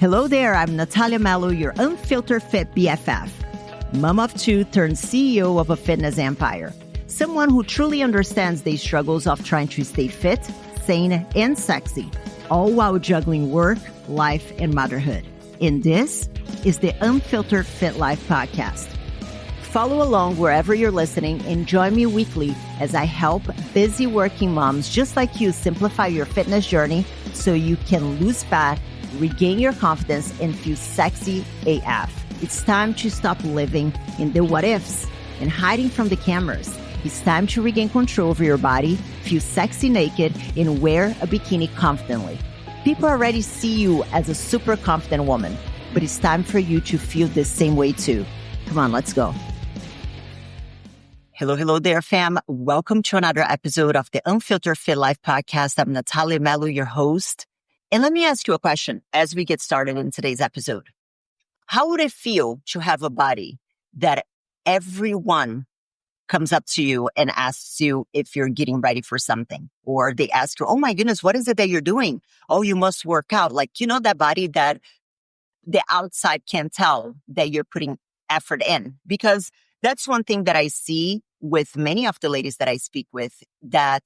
Hello there, I'm Nathalia Melo, your Unfiltered Fit BFF. Mom of two turned CEO of a fitness empire. Someone who truly understands the struggles of trying to stay fit, sane, and sexy, all while juggling work, life, and motherhood. And this is the Unfiltered Fit Life Podcast. Follow along wherever you're listening and join me weekly as I help busy working moms just like you simplify your fitness journey so you can lose fat, regain your confidence, and feel sexy AF. It's time to stop living in the what ifs and hiding from the cameras. It's time to regain control over your body, feel sexy naked, and wear a bikini confidently. People already see you as a super confident woman, but it's time for you to feel the same way too. Come on, let's go. Hello there, fam. Welcome to another episode of the Unfiltered Fit Life Podcast. I'm Nathalia Melo, your host. And let me ask you a question as we get started in today's episode. How would it feel to have a body that everyone comes up to you and asks you if you're getting ready for something? Or they ask you, oh my goodness, what is it that you're doing? Oh, you must work out. Like, you know, that body that the outside can't tell that you're putting effort in. Because that's one thing that I see with many of the ladies that I speak with, that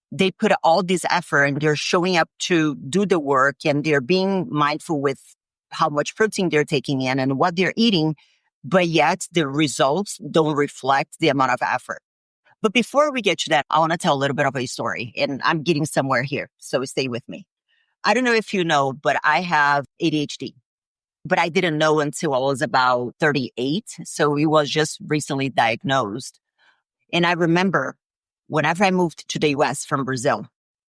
they put all this effort and they're showing up to do the work and they're being mindful with how much protein they're taking in and what they're eating, but yet the results don't reflect the amount of effort. But before we get to that, I want to tell a little bit of a story, and I'm getting somewhere here, so stay with me. I don't know if you know, but I have ADHD, but I didn't know until I was about 38, so it was just recently diagnosed. And I remember whenever I moved to the US from Brazil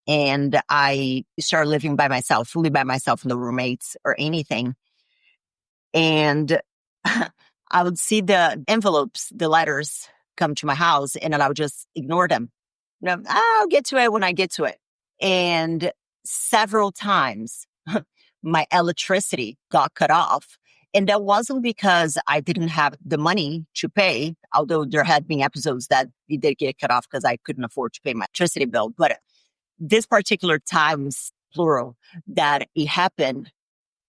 and I started living by myself, fully by myself, no roommates or anything. And I would see the envelopes, the letters come to my house, and then I would just ignore them. You know, I'll get to it when I get to it. And several times my electricity got cut off. And that wasn't because I didn't have the money to pay, although there had been episodes that it did get cut off because I couldn't afford to pay my electricity bill. But this particular times, plural, that it happened,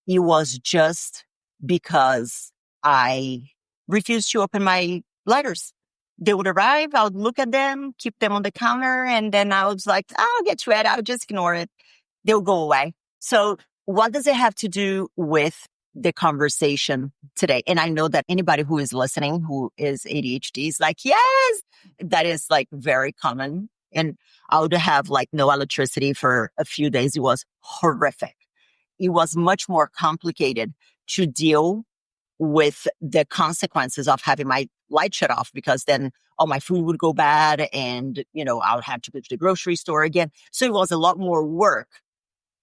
it was just because I refused to open my letters. They would arrive, I would look at them, keep them on the counter, and then I was like, I'll get to it, I'll just ignore it. They'll go away. So what does it have to do with the conversation today? And I know that anybody who is listening who is ADHD is like, yes, that is like very common. And I would have like no electricity for a few days. It was horrific. It was much more complicated to deal with the consequences of having my light shut off, because then all my food would go bad and, you know, I would have to go to the grocery store again. So it was a lot more work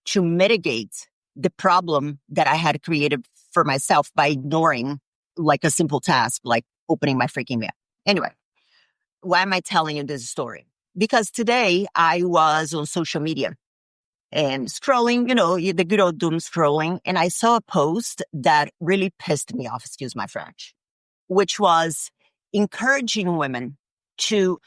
to mitigate the problem that I had created for myself by ignoring like a simple task, like opening my freaking mail. Anyway, why am I telling you this story? Because today I was on social media and scrolling, you know, the good old doom scrolling. And I saw a post that really pissed me off, excuse my French, which was encouraging women to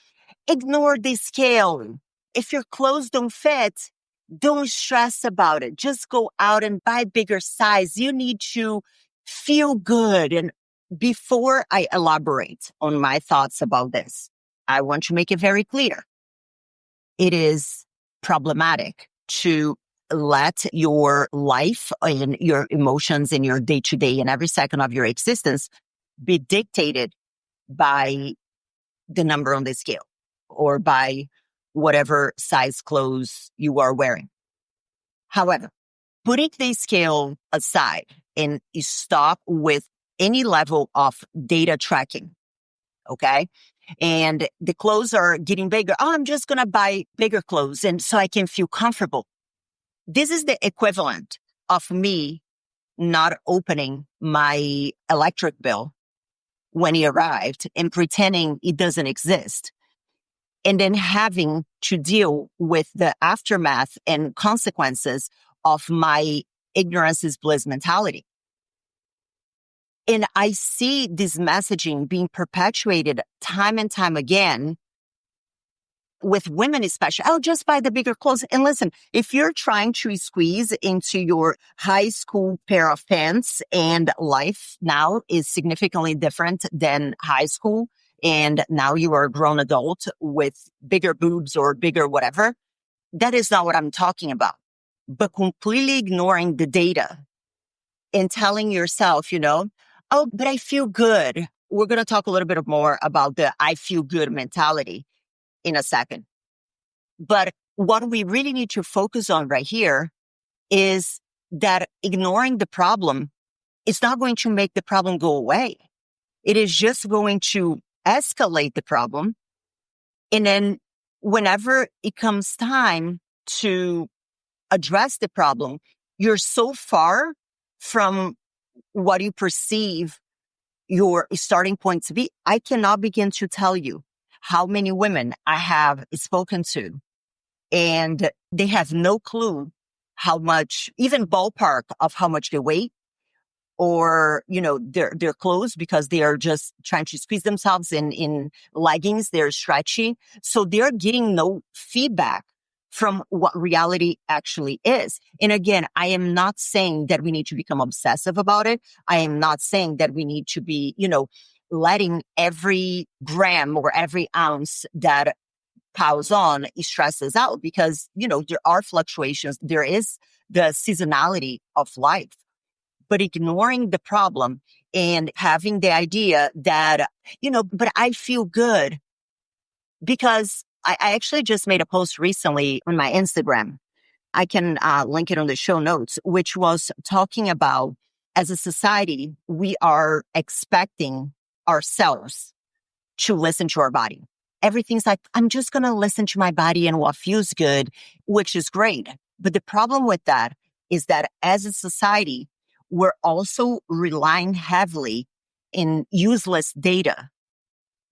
ignore the scale. If your clothes don't fit, don't stress about it. Just go out and buy bigger size. You need to feel good. And before I elaborate on my thoughts about this, I want to make it very clear. It is problematic to let your life and your emotions and your day-to-day and every second of your existence be dictated by the number on the scale or by whatever size clothes you are wearing. However, putting the scale aside and stop with any level of data tracking, okay? And the clothes are getting bigger. Oh, I'm just going to buy bigger clothes and so I can feel comfortable. This is the equivalent of me not opening my electric bill when it arrived and pretending it doesn't exist, and then having to deal with the aftermath and consequences of my ignorance is bliss mentality. And I see this messaging being perpetuated time and time again with women especially, oh, just buy the bigger clothes. And listen, if you're trying to squeeze into your high school pair of pants and life now is significantly different than high school, and now you are a grown adult with bigger boobs or bigger whatever, that is not what I'm talking about. But completely ignoring the data and telling yourself, oh, but I feel good. We're going to talk a little bit more about the I feel good mentality in a second. But what we really need to focus on right here is that ignoring the problem is not going to make the problem go away. It is just going to escalate the problem. And then whenever it comes time to address the problem, you're so far from what you perceive your starting point to be. I cannot begin to tell you how many women I have spoken to, and they have no clue how much, even ballpark of how much they weigh, or, their clothes, because they are just trying to squeeze themselves in leggings. They're stretchy. So they're getting no feedback from what reality actually is. And again, I am not saying that we need to become obsessive about it. I am not saying that we need to be, letting every gram or every ounce that piles on stresses out, because, there are fluctuations. There is the seasonality of life. But ignoring the problem and having the idea that, but I feel good, because I actually just made a post recently on my Instagram. I can link it on the show notes, which was talking about, as a society, we are expecting ourselves to listen to our body. Everything's like, I'm just going to listen to my body and what feels good, which is great. But the problem with that is that as a society, we're also relying heavily in useless data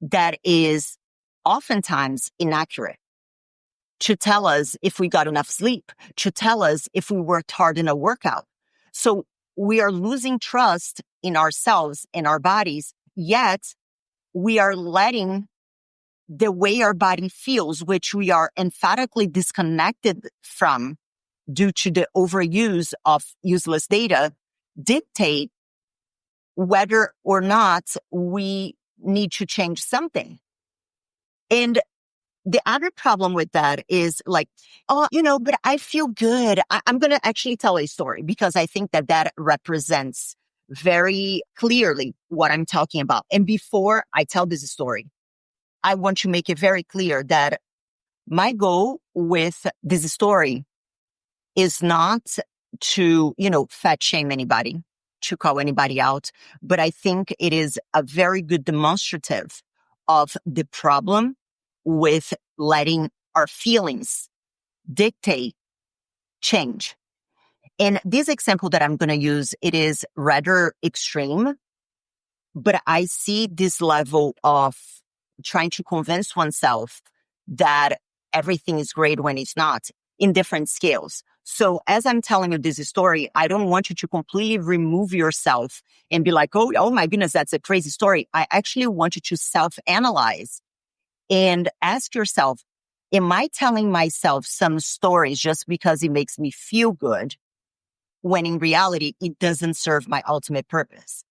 that is oftentimes inaccurate to tell us if we got enough sleep, to tell us if we worked hard in a workout. So we are losing trust in ourselves and our bodies, yet we are letting the way our body feels, which we are emphatically disconnected from due to the overuse of useless data, dictate whether or not we need to change something. And the other problem with that is like, oh, but I feel good. I'm going to actually tell a story, because I think that represents very clearly what I'm talking about. And before I tell this story, I want to make it very clear that my goal with this story is not to, fat shame anybody, to call anybody out, but I think it is a very good demonstrative of the problem with letting our feelings dictate change. And this example that I'm going to use, it is rather extreme, but I see this level of trying to convince oneself that everything is great when it's not, in different scales. So as I'm telling you this story, I don't want you to completely remove yourself and be like, oh my goodness, that's a crazy story. I actually want you to self-analyze and ask yourself, am I telling myself some stories just because it makes me feel good, when in reality, it doesn't serve my ultimate purpose?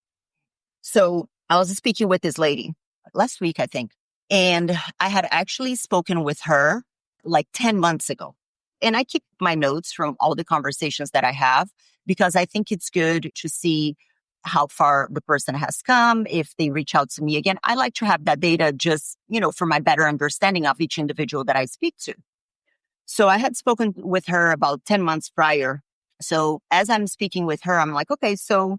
So I was speaking with this lady last week, I think, and I had actually spoken with her like 10 months ago. And I keep my notes from all the conversations that I have, because I think it's good to see how far the person has come. If they reach out to me again, I like to have that data just, for my better understanding of each individual that I speak to. So I had spoken with her about 10 months prior. So as I'm speaking with her, I'm like, okay, so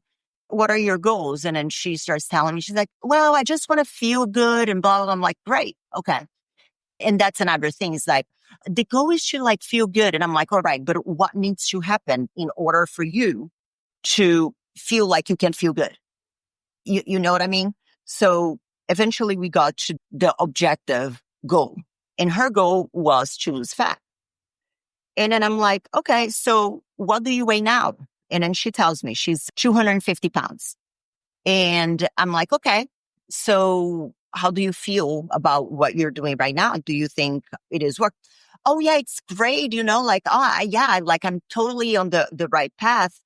what are your goals? And then she starts telling me, she's like, well, I just want to feel good and blah, blah, blah. I'm like, great. Okay. And that's another thing. It's like, the goal is to like feel good. And I'm like, all right, but what needs to happen in order for you to feel like you can feel good? You know what I mean? So eventually we got to the objective goal, and her goal was to lose fat. And then I'm like, okay, so what do you weigh now? And then she tells me she's 250 pounds. And I'm like, okay, so how do you feel about what you're doing right now? Do you think it is work? Oh yeah, it's great. Like, yeah, like I'm totally on the right path.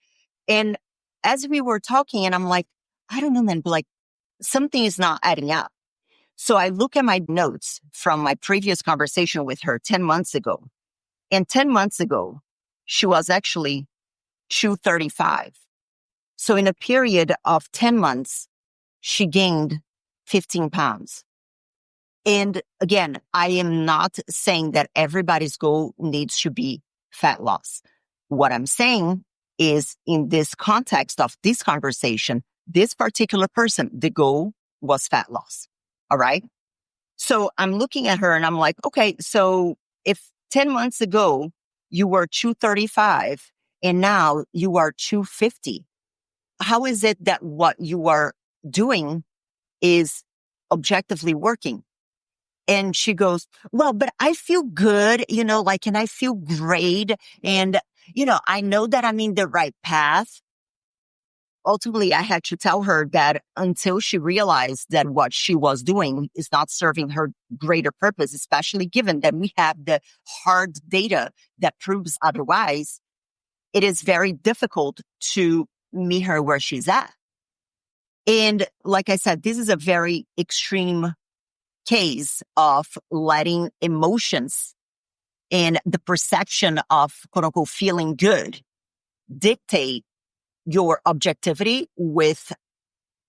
And as we were talking and I'm like, I don't know, man, but like something is not adding up. So I look at my notes from my previous conversation with her 10 months ago. And 10 months ago, she was actually 235. So in a period of 10 months, she gained 15 pounds. And again, I am not saying that everybody's goal needs to be fat loss. What I'm saying is in this context of this conversation, this particular person, the goal was fat loss. All right. So I'm looking at her and I'm like, okay, so if 10 months ago you were 235 and now you are 250, how is it that what you are doing is objectively working? And she goes, well, but I feel good, and I feel great. And, I know that I'm in the right path. Ultimately, I had to tell her that until she realized that what she was doing is not serving her greater purpose, especially given that we have the hard data that proves otherwise, it is very difficult to meet her where she's at. And like I said, this is a very extreme case of letting emotions and the perception of quote unquote feeling good dictate your objectivity with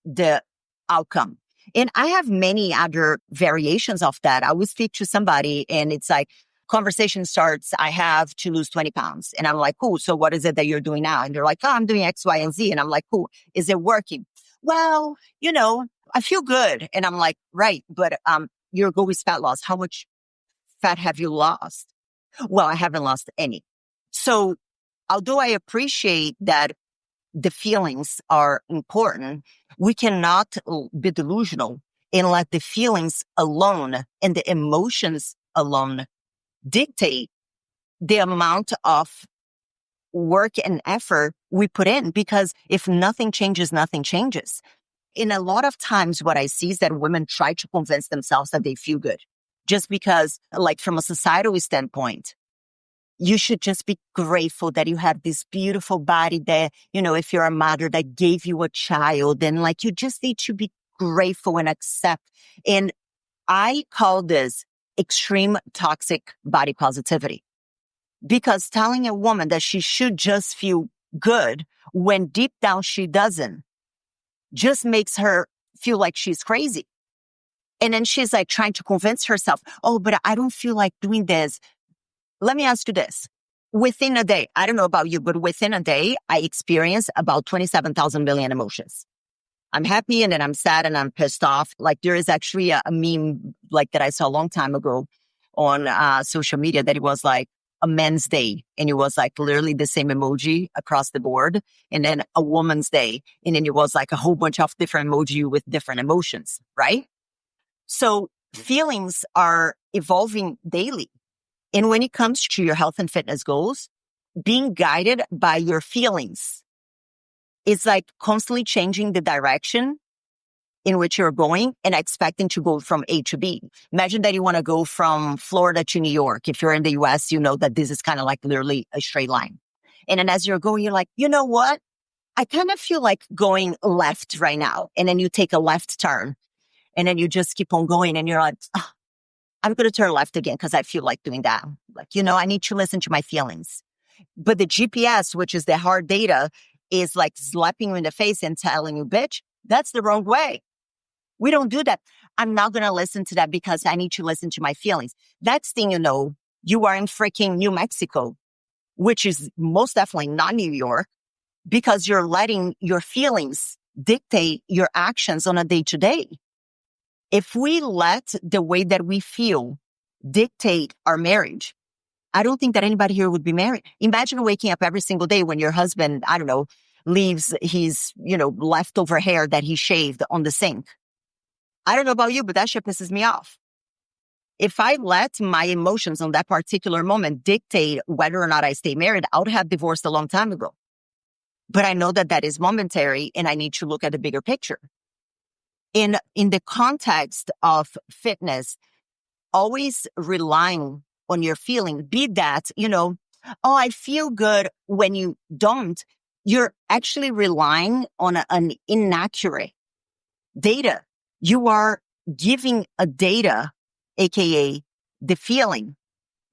the outcome. And I have many other variations of that. I would speak to somebody and it's like conversation starts, I have to lose 20 pounds. And I'm like, cool. So what is it that you're doing now? And they're like, oh, I'm doing X, Y, and Z. And I'm like, cool. Is it working? Well, I feel good. And I'm like, right. But, your goal is fat loss. How much fat have you lost? Well, I haven't lost any. So although I appreciate that the feelings are important, we cannot be delusional and let the feelings alone and the emotions alone dictate the amount of work and effort we put in. Because if nothing changes, nothing changes. In a lot of times, what I see is that women try to convince themselves that they feel good just because, like from a societal standpoint, you should just be grateful that you have this beautiful body that, if you're a mother that gave you a child, then like you just need to be grateful and accept. And I call this extreme toxic body positivity because telling a woman that she should just feel good when deep down she doesn't just makes her feel like she's crazy. And then she's like trying to convince herself, oh, but I don't feel like doing this. Let me ask you this. Within a day, I don't know about you, but within a day, I experience about 27,000 billion emotions. I'm happy and then I'm sad and I'm pissed off. Like there is actually a meme like that I saw a long time ago on social media that it was like a men's day. And it was like literally the same emoji across the board. And then a woman's day. And then it was like a whole bunch of different emoji with different emotions, right? So feelings are evolving daily. And when it comes to your health and fitness goals, being guided by your feelings is like constantly changing the direction in which you're going and expecting to go from A to B. Imagine that you want to go from Florida to New York. If you're in the US, you know that this is kind of like literally a straight line. And then as you're going, you're like, you know what? I kind of feel like going left right now. And then you take a left turn and then you just keep on going and you're like, oh, I'm going to turn left again because I feel like doing that. Like, I need to listen to my feelings. But the GPS, which is the hard data, is like slapping you in the face and telling you, bitch, that's the wrong way. We don't do that. I'm not going to listen to that because I need to listen to my feelings. Next thing you know, you are in freaking New Mexico, which is most definitely not New York, because you're letting your feelings dictate your actions on a day-to-day. If we let the way that we feel dictate our marriage, I don't think that anybody here would be married. Imagine waking up every single day when your husband, I don't know, leaves his, leftover hair that he shaved on the sink. I don't know about you, but that shit pisses me off. If I let my emotions on that particular moment dictate whether or not I stay married, I would have divorced a long time ago. But I know that that is momentary and I need to look at the bigger picture. In the context of fitness, always relying on your feeling, be that, oh, I feel good when you don't, you're actually relying on an inaccurate data. You are giving a data, aka the feeling,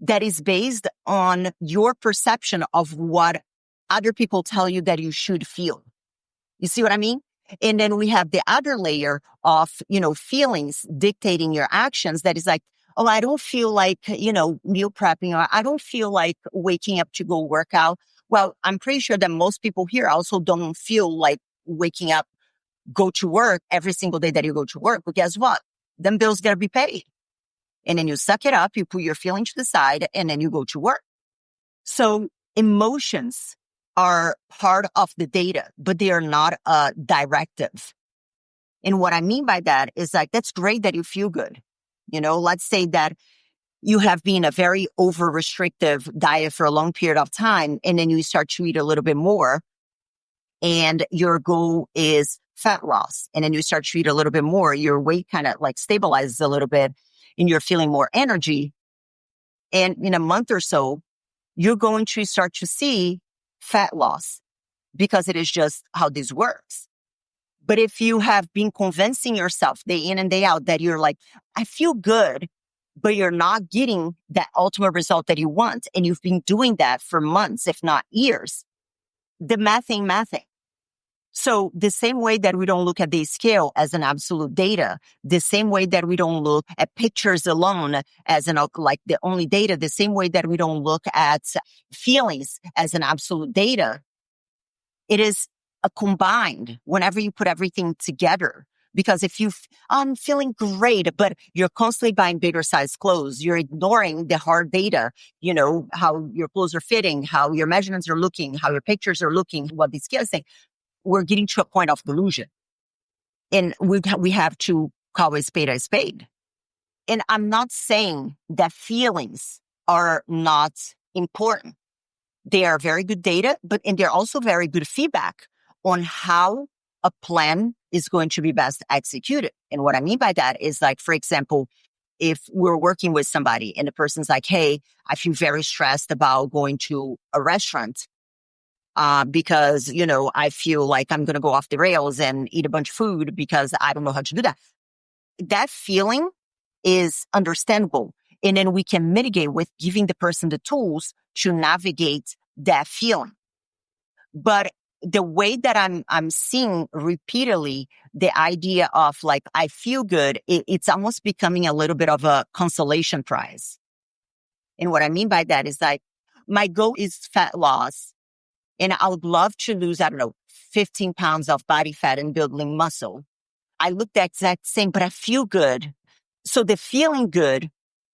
that is based on your perception of what other people tell you that you should feel. You see what I mean? And then we have the other layer of, feelings dictating your actions that is like, oh, I don't feel like, meal prepping, or I don't feel like waking up to go work out. Well, I'm pretty sure that most people here also don't feel like waking up, go to work every single day that you go to work. But guess what? Them bills got to be paid. And then you suck it up, you put your feelings to the side, and then you go to work. So emotions are part of the data, but they are not a directive. And what I mean by that is like, that's great that you feel good. Let's say that you have been a very over restrictive diet for a long period of time, and then you start to eat a little bit more, and your goal is fat loss. And then you start to eat a little bit more, your weight kind of like stabilizes a little bit, and you're feeling more energy. And in a month or so, you're going to start to see fat loss because it is just how this works. But if you have been convincing yourself day in and day out that you're like, I feel good, but you're not getting that ultimate result that you want, and you've been doing that for months, if not years, the math ain't mathing. So the same way that we don't look at the scale as an absolute data, the same way that we don't look at pictures alone as like the only data, the same way that we don't look at feelings as an absolute data, it is a combined whenever you put everything together. Because if I'm feeling great, but you're constantly buying bigger size clothes, you're ignoring the hard data, how your clothes are fitting, how your measurements are looking, how your pictures are looking, what the scale is saying. We're getting to a point of delusion. And we have to call a spade a spade. And I'm not saying that feelings are not important. They are very good data, and they're also very good feedback on how a plan is going to be best executed. And what I mean by that is like, for example, if we're working with somebody and the person's like, hey, I feel very stressed about going to a restaurant. Because, I feel like I'm going to go off the rails and eat a bunch of food because I don't know how to do that. That feeling is understandable. And then we can mitigate with giving the person the tools to navigate that feeling. But the way that I'm seeing repeatedly the idea of like, I feel good, it's almost becoming a little bit of a consolation prize. And what I mean by that is like, my goal is fat loss. And I would love to lose, 15 pounds of body fat and build lean muscle. I look the exact same, but I feel good. So the feeling good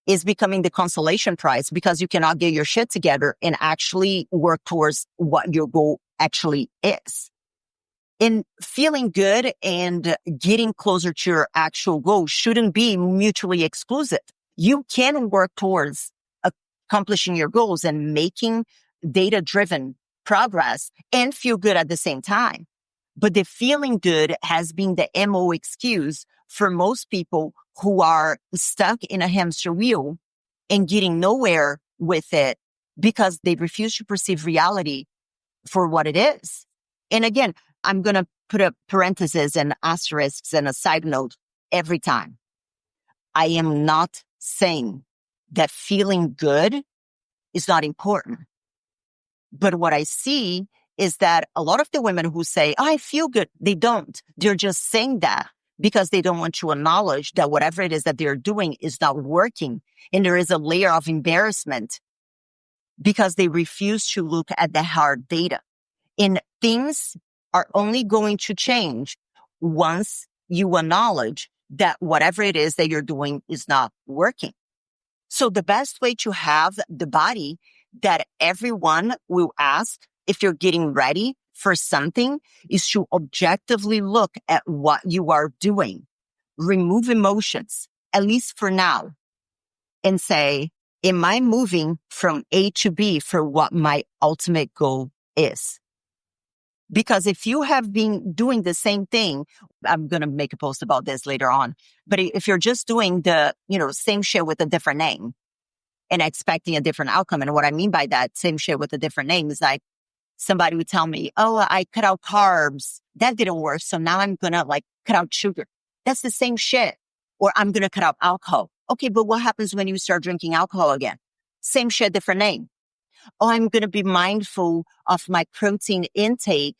is becoming the consolation prize because you cannot get your shit together and actually work towards what your goal actually is. And feeling good and getting closer to your actual goal shouldn't be mutually exclusive. You can work towards accomplishing your goals and making data-driven progress and feel good at the same time. But the feeling good has been the MO excuse for most people who are stuck in a hamster wheel and getting nowhere with it because they refuse to perceive reality for what it is. And again, I'm going to put a parenthesis and asterisks and a side note every time. I am not saying that feeling good is not important. But what I see is that a lot of the women who say, I feel good, they don't. They're just saying that because they don't want to acknowledge that whatever it is that they're doing is not working. And there is a layer of embarrassment because they refuse to look at the hard data. And things are only going to change once you acknowledge that whatever it is that you're doing is not working. So the best way to have the body that everyone will ask if you're getting ready for something is to objectively look at what you are doing. Remove emotions, at least for now, and say, am I moving from A to B for what my ultimate goal is? Because if you have been doing the same thing, I'm going to make a post about this later on. But if you're just doing the, same shit with a different name and expecting a different outcome. And what I mean by that, same shit with a different name, is like somebody would tell me, oh, I cut out carbs. That didn't work. So now I'm going to cut out sugar. That's the same shit. Or I'm going to cut out alcohol. Okay, but what happens when you start drinking alcohol again? Same shit, different name. Oh, I'm going to be mindful of my protein intake.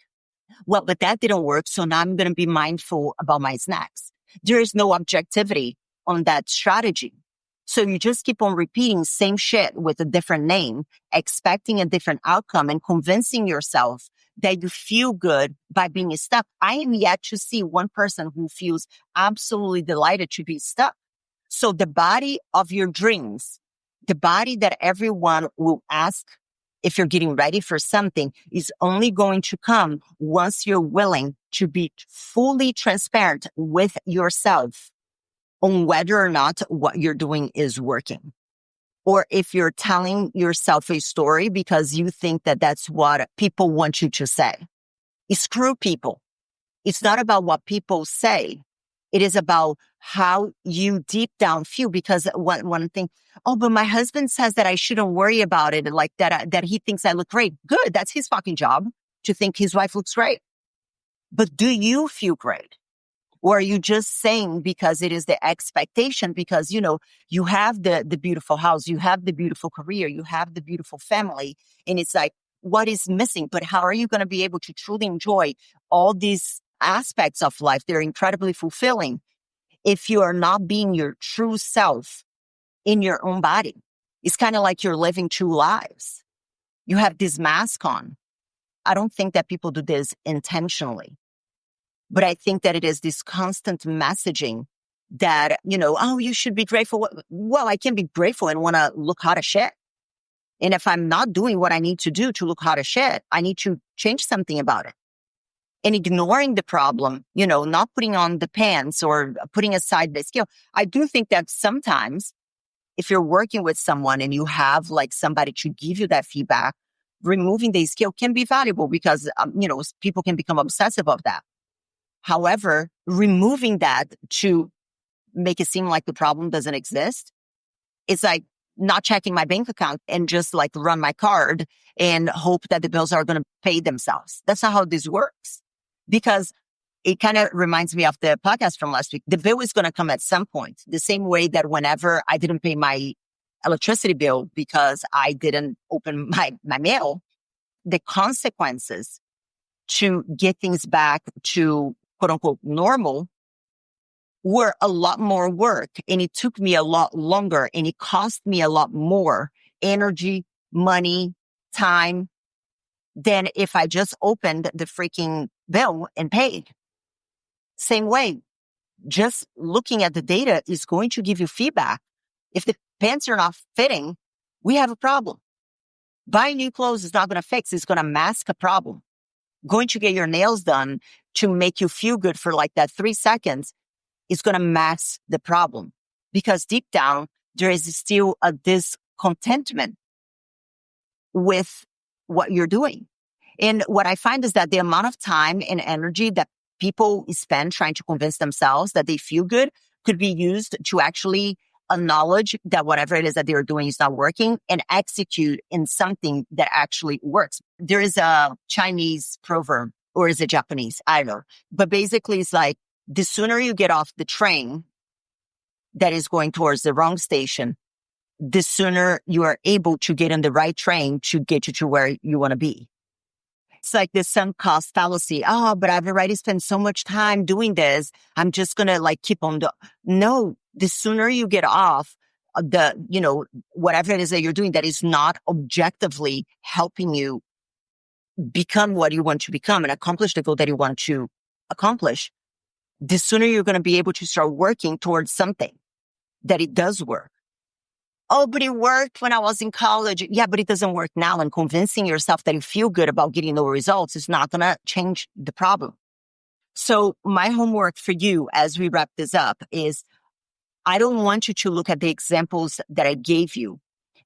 Well, but that didn't work. So now I'm going to be mindful about my snacks. There is no objectivity on that strategy. So you just keep on repeating same shit with a different name, expecting a different outcome and convincing yourself that you feel good by being stuck. I am yet to see one person who feels absolutely delighted to be stuck. So the body of your dreams, the body that everyone will ask if you're getting ready for something, is only going to come once you're willing to be fully transparent with yourself on whether or not what you're doing is working. Or if you're telling yourself a story because you think that that's what people want you to say. Screw people. It's not about what people say. It is about how you deep down feel. Because one thing, oh, but my husband says that I shouldn't worry about it, like that he thinks I look great. Good. That's his fucking job to think his wife looks great. But do you feel great? Or are you just saying because it is the expectation, because, you have the beautiful house, you have the beautiful career, you have the beautiful family. And it's like, what is missing? But how are you going to be able to truly enjoy all these aspects of life? They're incredibly fulfilling if you are not being your true self in your own body. It's kind of like you're living two lives. You have this mask on. I don't think that people do this intentionally. But I think that it is this constant messaging that, oh, you should be grateful. Well, I can be grateful and want to look hot as shit. And if I'm not doing what I need to do to look hot as shit, I need to change something about it. And ignoring the problem, not putting on the pants or putting aside the skill. I do think that sometimes if you're working with someone and you have somebody to give you that feedback, removing the skill can be valuable because, people can become obsessive of that. However, removing that to make it seem like the problem doesn't exist, it's like not checking my bank account and just run my card and hope that the bills are going to pay themselves. That's not how this works. Because it kind of reminds me of the podcast from last week. The bill is going to come at some point. The same way that whenever I didn't pay my electricity bill because I didn't open my mail, the consequences to get things back to quote unquote normal were a lot more work, and it took me a lot longer, and it cost me a lot more energy, money, time than if I just opened the freaking bill and paid. Same way, just looking at the data is going to give you feedback. If the pants are not fitting, we have a problem. Buying new clothes is not going to fix, it's going to mask a problem. Going to get your nails done to make you feel good for that 3 seconds is going to mask the problem, because deep down there is still a discontentment with what you're doing. And what I find is that the amount of time and energy that people spend trying to convince themselves that they feel good could be used to actually acknowledge that whatever it is that they're doing is not working and execute in something that actually works. There is a Chinese proverb, or is it Japanese? I don't know. But basically it's like, the sooner you get off the train that is going towards the wrong station, the sooner you are able to get on the right train to get you to where you want to be. It's like the sunk cost fallacy. Oh, but I've already spent so much time doing this. I'm just going to keep on. No, the sooner you get off whatever it is that you're doing that is not objectively helping you become what you want to become and accomplish the goal that you want to accomplish, the sooner you're going to be able to start working towards something that it does work. Oh, but it worked when I was in college. Yeah, but it doesn't work now. And convincing yourself that you feel good about getting those results is not going to change the problem. So my homework for you as we wrap this up is, I don't want you to look at the examples that I gave you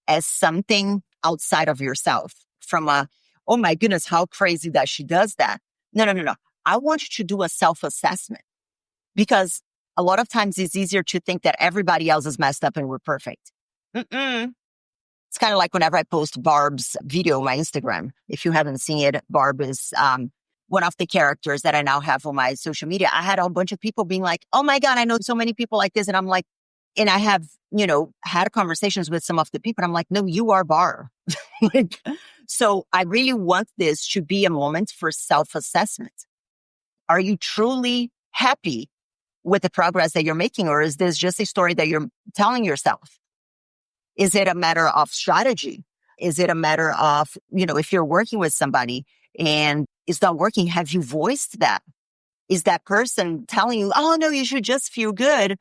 as something outside of yourself, from oh my goodness, how crazy that she does that. No. I want you to do a self-assessment, because a lot of times it's easier to think that everybody else is messed up and we're perfect. It's kind of like whenever I post Barb's video on my Instagram. If you haven't seen it, Barb is one of the characters that I now have on my social media. I had a bunch of people being like, oh my God, I know so many people like this. And I'm like, and I have, had conversations with some of the people. I'm like, no, you are Barb. So I really want this to be a moment for self-assessment. Are you truly happy with the progress that you're making? Or is this just a story that you're telling yourself? Is it a matter of strategy? Is it a matter of, if you're working with somebody and it's not working, have you voiced that? Is that person telling you, oh no, you should just feel good?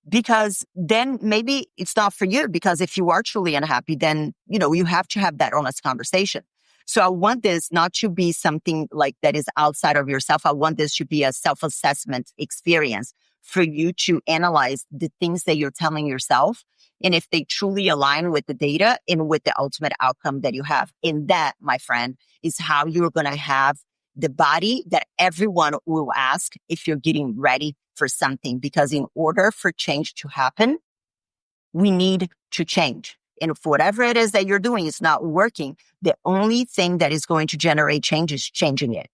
Because then maybe it's not for you, because if you are truly unhappy, then, you have to have that honest conversation. So I want this not to be something like that is outside of yourself. I want this to be a self-assessment experience for you to analyze the things that you're telling yourself, and if they truly align with the data and with the ultimate outcome that you have. And that, my friend, is how you're going to have the body that everyone will ask if you're getting ready for something. Because in order for change to happen, we need to change. And if whatever it is that you're doing is not working, the only thing that is going to generate change is changing it.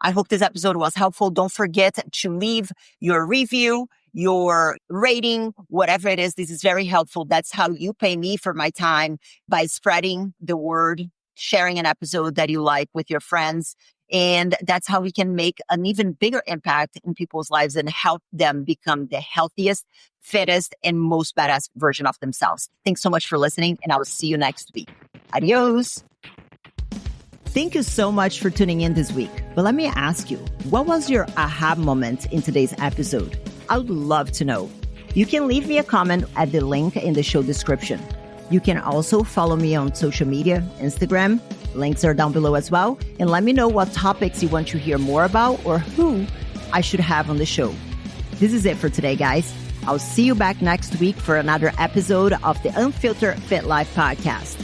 I hope this episode was helpful. Don't forget to leave your review, your rating, whatever it is. This is very helpful. That's how you pay me for my time, by spreading the word, sharing an episode that you like with your friends. And that's how we can make an even bigger impact in people's lives and help them become the healthiest, fittest, and most badass version of themselves. Thanks so much for listening, and I will see you next week. Adios. Thank you so much for tuning in this week. But let me ask you, what was your aha moment in today's episode? I would love to know. You can leave me a comment at the link in the show description. You can also follow me on social media, Instagram. Links are down below as well. And let me know what topics you want to hear more about, or who I should have on the show. This is it for today, guys. I'll see you back next week for another episode of the Unfiltered Fit Life Podcast.